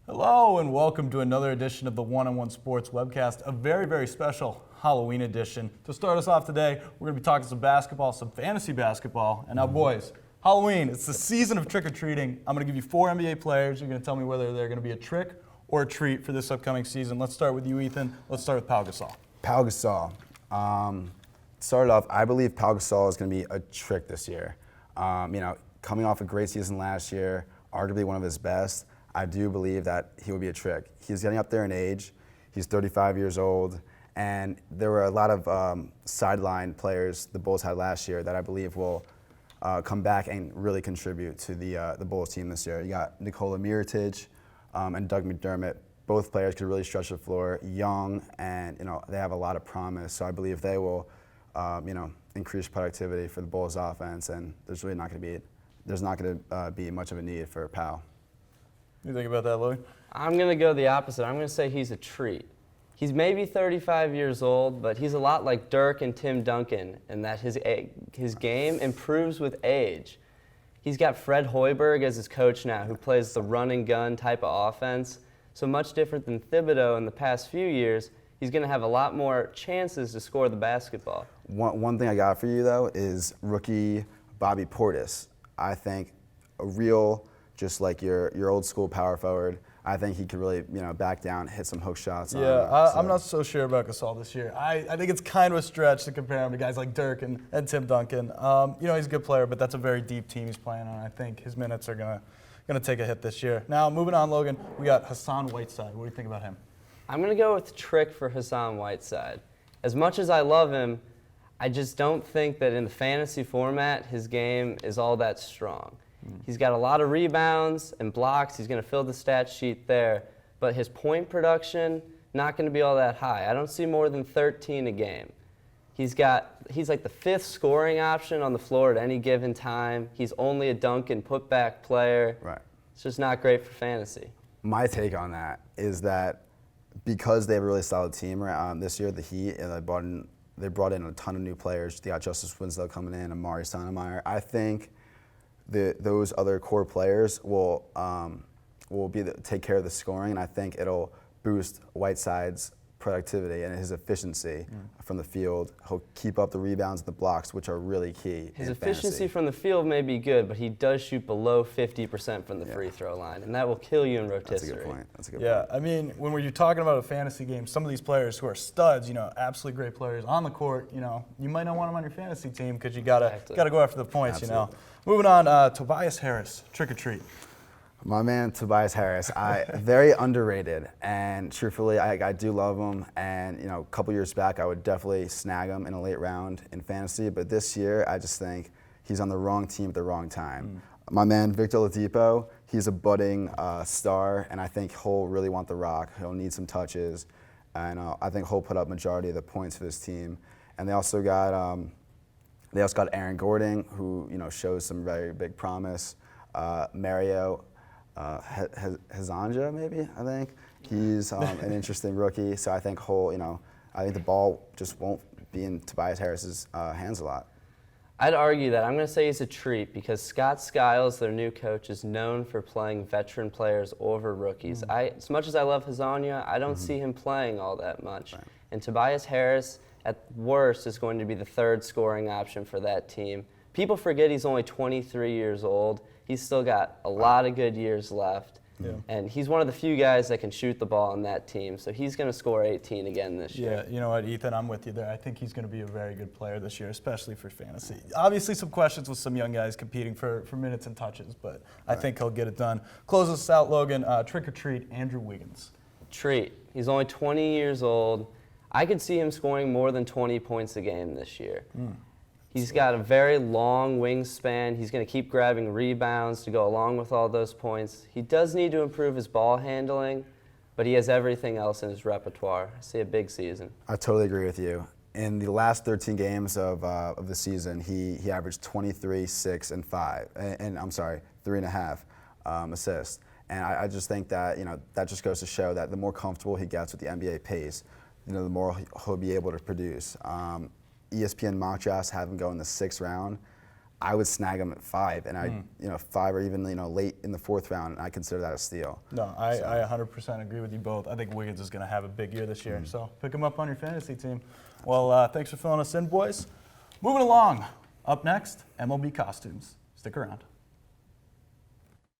Hello and welcome to another edition of the One-on-One Sports Webcast, a very, very special Halloween edition. To start us off today, we're going to be talking some basketball, some fantasy basketball. And now, boys, Halloween, it's the season of trick-or-treating. I'm going to give you 4 NBA players. You're going to tell me whether they're going to be a trick or a treat for this upcoming season. Let's start with you, Ethan. Let's start with Paul Gasol. Paul Gasol. Started off, I believe Paul Gasol is going to be a trick this year. Coming off a great season last year, arguably one of his best, I do believe that he will be a trick. He's getting up there in age. He's 35 years old, and there were a lot of sideline players the Bulls had last year that I believe will come back and really contribute to the Bulls team this year. You got Nikola Mirotic and Doug McDermott. Both players could really stretch the floor, young, and they have a lot of promise. So I believe they will, increase productivity for the Bulls offense, and there's not going to be much of a need for Powell. You think about that, Logan? I'm going to go the opposite. I'm going to say he's a treat. He's maybe 35 years old, but he's a lot like Dirk and Tim Duncan in that his game improves with age. He's got Fred Hoiberg as his coach now, who plays the run-and-gun type of offense. So much different than Thibodeau in the past few years, he's going to have a lot more chances to score the basketball. One thing I got for you, though, is rookie Bobby Portis. I think a real, just like your old school power forward, I think he could really, back down, hit some hook shots. I'm not so sure about Gasol this year. I think it's kind of a stretch to compare him to guys like Dirk and Tim Duncan. He's a good player, but that's a very deep team he's playing on. I think his minutes are gonna take a hit this year. Now, moving on, Logan, we got Hassan Whiteside. What do you think about him? I'm going to go with trick for Hassan Whiteside. As much as I love him, I just don't think that in the fantasy format, his game is all that strong. He's got a lot of rebounds and blocks. He's going to fill the stat sheet there. But his point production, not going to be all that high. I don't see more than 13 a game. He's like the 5th scoring option on the floor at any given time. He's only a dunk and putback player. Right. It's just not great for fantasy. My take on that is that because they have a really solid team this year, the Heat, and they brought in a ton of new players. They got Justice Winslow coming in, Amari Stoudemire. I think those other core players will take care of the scoring, and I think it'll boost Whiteside's productivity and his efficiency from the field. He'll keep up the rebounds and the blocks, which are really key. His efficiency from the field may be good, but he does shoot below 50% from the free throw line, and that will kill you in rotisserie. That's a good point. Yeah, I mean, when you're talking about a fantasy game, some of these players who are studs, absolutely great players on the court, you might not want them on your fantasy team because you gotta go after the points, Absolutely. Moving on, Tobias Harris, trick or treat. My man, Tobias Harris, very underrated, and truthfully, I do love him. And a couple years back, I would definitely snag him in a late round in fantasy. But this year, I just think he's on the wrong team at the wrong time. My man, Victor Oladipo, he's a budding star, and I think he'll really want the rock. He'll need some touches, and I think he'll put up majority of the points for this team. And they also got Aaron Gordon, who shows some very big promise. Mario Hezonja, maybe, I think. He's an interesting rookie, so I think I think the ball just won't be in Tobias Harris's hands a lot. I'd argue that. I'm going to say he's a treat because Scott Skiles, their new coach, is known for playing veteran players over rookies. As much as I love Hezonja, I don't see him playing all that much. Right. And Tobias Harris, at worst, is going to be the 3rd scoring option for that team. People forget he's only 23 years old. He's still got a lot of good years left. Yeah. And he's one of the few guys that can shoot the ball on that team. So he's going to score 18 again this year. Yeah, you know what, Ethan, I'm with you there. I think he's going to be a very good player this year, especially for fantasy. Obviously, some questions with some young guys competing for minutes and touches, but I think he'll get it done. Close us out, Logan. Trick or treat, Andrew Wiggins. Treat. He's only 20 years old. I could see him scoring more than 20 points a game this year. He's got a very long wingspan. He's going to keep grabbing rebounds to go along with all those points. He does need to improve his ball handling, but he has everything else in his repertoire. I see a big season. I totally agree with you. In the last 13 games of the season, he averaged 23, 6, and 5, and 3.5 assists. And I just think that that just goes to show that the more comfortable he gets with the NBA pace, the more he'll be able to produce. ESPN mock drafts have him go in the 6th round. I would snag him at 5, and 5 or even late in the 4th round, and I consider that a steal. No, I 100% agree with you both. I think Wiggins is going to have a big year this year, so pick him up on your fantasy team. Well, thanks for filling us in, boys. Moving along. Up next, MLB costumes. Stick around.